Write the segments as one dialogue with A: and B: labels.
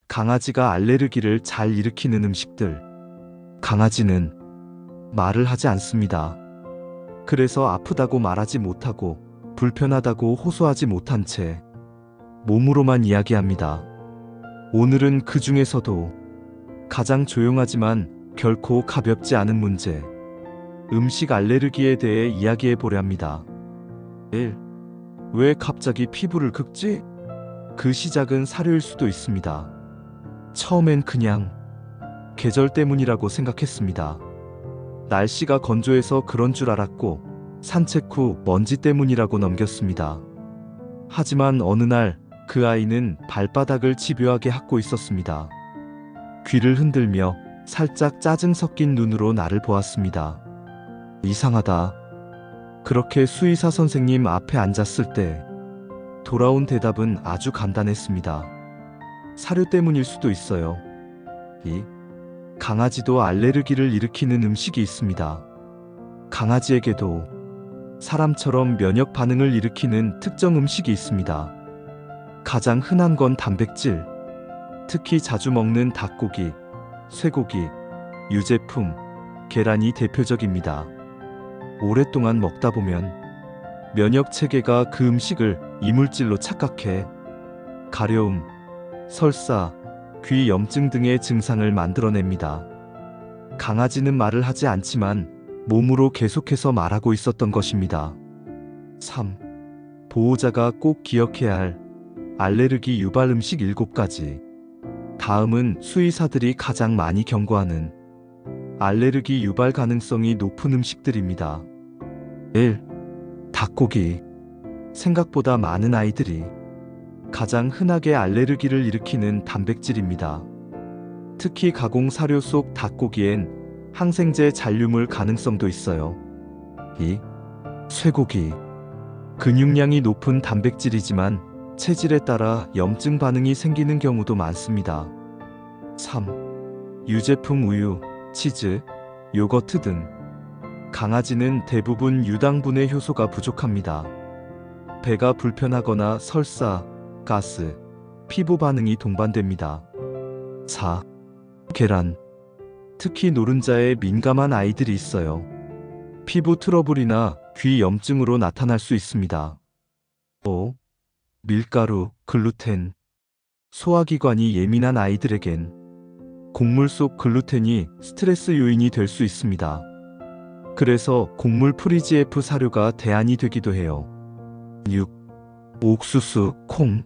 A: 강아지가 알레르기를 잘 일으키는 음식들. 강아지는 말을 하지 않습니다. 그래서 아프다고 말하지 못하고 불편하다고 호소하지 못한 채 몸으로만 이야기합니다. 오늘은 그 중에서도 가장 조용하지만 결코 가볍지 않은 문제, 음식 알레르기에 대해 이야기해 보려 합니다. 1. 왜 갑자기 피부를 긁지? 그 시작은 사료일 수도 있습니다. 처음엔 그냥 계절 때문이라고 생각했습니다. 날씨가 건조해서 그런 줄 알았고 산책 후 먼지 때문이라고 넘겼습니다. 하지만 어느 날 그 아이는 발바닥을 집요하게 핥고 있었습니다. 귀를 흔들며 살짝 짜증 섞인 눈으로 나를 보았습니다. 이상하다. 그렇게 수의사 선생님 앞에 앉았을 때 돌아온 대답은 아주 간단했습니다. 사료 때문일 수도 있어요. 2. 강아지도 알레르기를 일으키는 음식이 있습니다. 강아지에게도 사람처럼 면역 반응을 일으키는 특정 음식이 있습니다. 가장 흔한 건 단백질, 특히 자주 먹는 닭고기, 쇠고기, 유제품, 계란이 대표적입니다. 오랫동안 먹다 보면 면역 체계가 그 음식을 이물질로 착각해 가려움, 설사, 귀 염증 등의 증상을 만들어냅니다. 강아지는 말을 하지 않지만 몸으로 계속해서 말하고 있었던 것입니다. 3. 보호자가 꼭 기억해야 할 알레르기 유발 음식 7가지. 다음은 수의사들이 가장 많이 경고하는 알레르기 유발 가능성이 높은 음식들입니다. 1. 닭고기. 생각보다 많은 아이들이 가장 흔하게 알레르기를 일으키는 단백질입니다. 특히 가공 사료 속 닭고기엔 항생제 잔류물 가능성도 있어요. 2. 쇠고기. 근육량이 높은 단백질이지만 체질에 따라 염증 반응이 생기는 경우도 많습니다. 3. 유제품 우유, 치즈, 요거트 등. 강아지는 대부분 유당분의 효소가 부족합니다. 배가 불편하거나 설사, 가스, 피부 반응이 동반됩니다. 4. 계란. 특히 노른자에 민감한 아이들이 있어요. 피부 트러블이나 귀 염증으로 나타날 수 있습니다. 5. 밀가루, 글루텐. 소화기관이 예민한 아이들에겐 곡물 속 글루텐이 스트레스 요인이 될 수 있습니다. 그래서 곡물 프리지에프 사료가 대안이 되기도 해요. 6. 옥수수, 콩.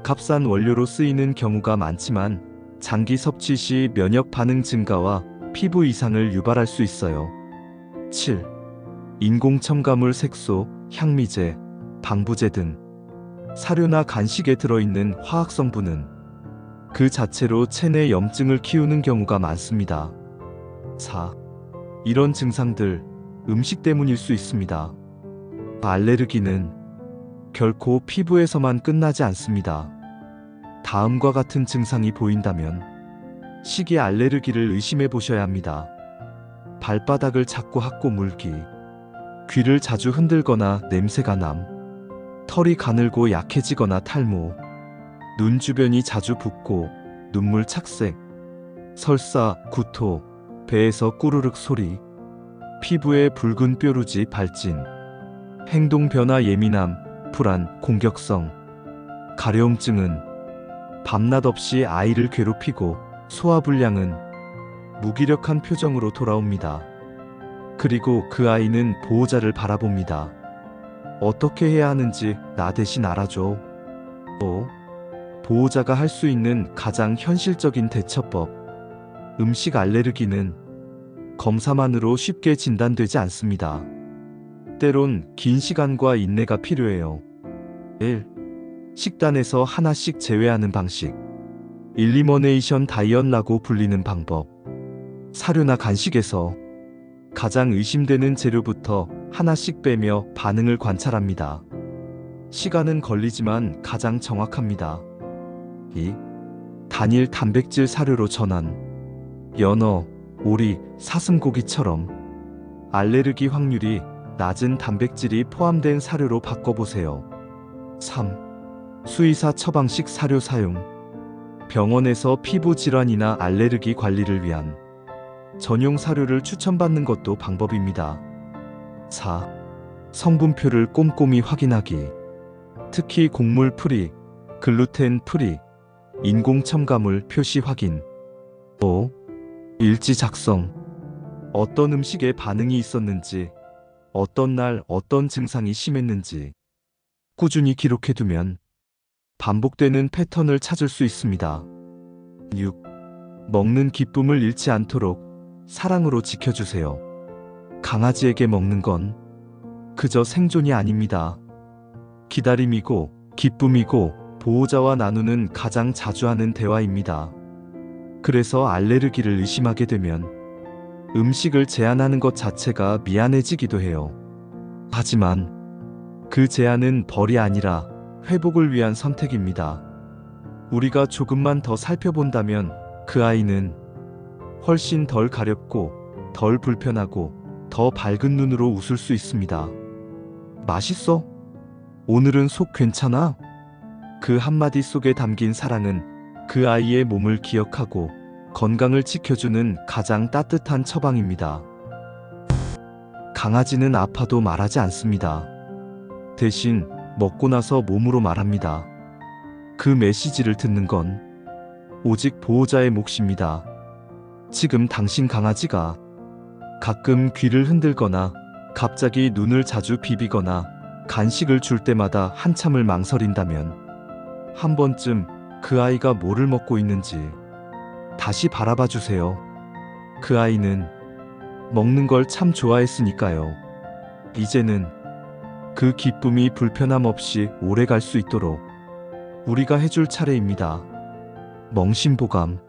A: 값싼 원료로 쓰이는 경우가 많지만 장기 섭취 시 면역 반응 증가와 피부 이상을 유발할 수 있어요. 7. 인공 첨가물 색소, 향미제, 방부제 등. 사료나 간식에 들어있는 화학 성분은 그 자체로 체내 염증을 키우는 경우가 많습니다. 4. 이런 증상들, 음식 때문일 수 있습니다. 알레르기는 결코 피부에서만 끝나지 않습니다. 다음과 같은 증상이 보인다면 식이 알레르기를 의심해 보셔야 합니다. 발바닥을 자꾸 핥고 물기, 귀를 자주 흔들거나 냄새가 남, 털이 가늘고 약해지거나 탈모, 눈 주변이 자주 붓고 눈물 착색, 설사, 구토, 배에서 꾸르륵 소리, 피부에 붉은 뾰루지 발진, 행동 변화 예민함, 불안, 공격성. 가려움증은 밤낮 없이 아이를 괴롭히고 소화불량은 무기력한 표정으로 돌아옵니다. 그리고 그 아이는 보호자를 바라봅니다. 어떻게 해야 하는지 나 대신 알아줘. 5. 보호자가 할 수 있는 가장 현실적인 대처법. 음식 알레르기는 검사만으로 쉽게 진단되지 않습니다. 때론 긴 시간과 인내가 필요해요. 1. 식단에서 하나씩 제외하는 방식. 일리머네이션 다이어트라고 불리는 방법. 사료나 간식에서 가장 의심되는 재료부터 하나씩 빼며 반응을 관찰합니다. 시간은 걸리지만 가장 정확합니다. 2. 단일 단백질 사료로 전환. 연어, 오리, 사슴고기처럼 알레르기 확률이 낮은 단백질이 포함된 사료로 바꿔보세요. 3. 수의사 처방식 사료 사용. 병원에서 피부 질환이나 알레르기 관리를 위한 전용 사료를 추천받는 것도 방법입니다. 4. 성분표를 꼼꼼히 확인하기. 특히 곡물 프리, 글루텐 프리, 인공 첨가물 표시 확인. 5. 일지 작성. 어떤 음식에 반응이 있었는지, 어떤 날 어떤 증상이 심했는지 꾸준히 기록해두면 반복되는 패턴을 찾을 수 있습니다. 6. 먹는 기쁨을 잃지 않도록 사랑으로 지켜주세요. 강아지에게 먹는 건 그저 생존이 아닙니다. 기다림이고 기쁨이고 보호자와 나누는 가장 자주 하는 대화입니다. 그래서 알레르기를 의심하게 되면 음식을 제한하는 것 자체가 미안해지기도 해요. 하지만 그 제한은 벌이 아니라 회복을 위한 선택입니다. 우리가 조금만 더 살펴본다면 그 아이는 훨씬 덜 가렵고 덜 불편하고 더 밝은 눈으로 웃을 수 있습니다. 맛있어? 오늘은 속 괜찮아? 그 한마디 속에 담긴 사랑은 그 아이의 몸을 기억하고 건강을 지켜주는 가장 따뜻한 처방입니다. 강아지는 아파도 말하지 않습니다. 대신 먹고 나서 몸으로 말합니다. 그 메시지를 듣는 건 오직 보호자의 몫입니다. 지금 당신 강아지가 가끔 귀를 흔들거나 갑자기 눈을 자주 비비거나 간식을 줄 때마다 한참을 망설인다면 한 번쯤 그 아이가 뭐를 먹고 있는지 다시 바라봐 주세요. 그 아이는 먹는 걸 참 좋아했으니까요. 이제는 그 기쁨이 불편함 없이 오래 갈 수 있도록 우리가 해줄 차례입니다. 멍심보감.